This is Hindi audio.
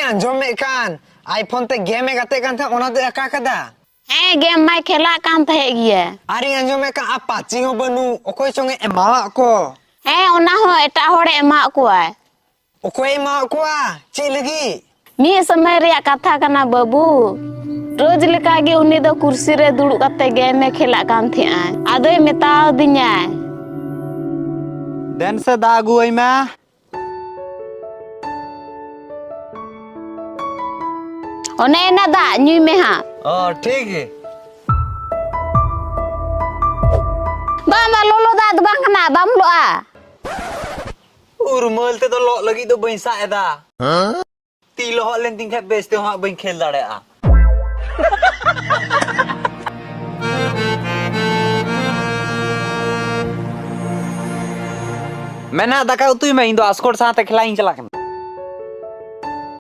अंजम में कान आईफोन ते गेम में गाते कान था ओना दे अका कदा हैं गेम माय खेला कान थे गिया अरे अंजम में का आप पाची हो बनु ओकोय संगे एमावा को हैं ओना हो एटा होड़े एमा कोआय ओकोय एमा कोआ चे लगी मी समय रे कथा कना बाबू रोज लेका गे उनी दो कुर्सी रे दुड़ु कते गेम में खेला कान थे आय आदोय मेताव दिन्या देन से दागु आइमा ओने ना दा न्यू में हा ठीक है बामा लोलो दा बांग ना बाम लोआ उर्मल ते तो लो लगी तो बई सा एदा ती लो लेन तिंग खे बेचते हो बई खेल दाड़े आ मैंने दाका उतुई में इंदो आस्कोट साथे खिलाइन चला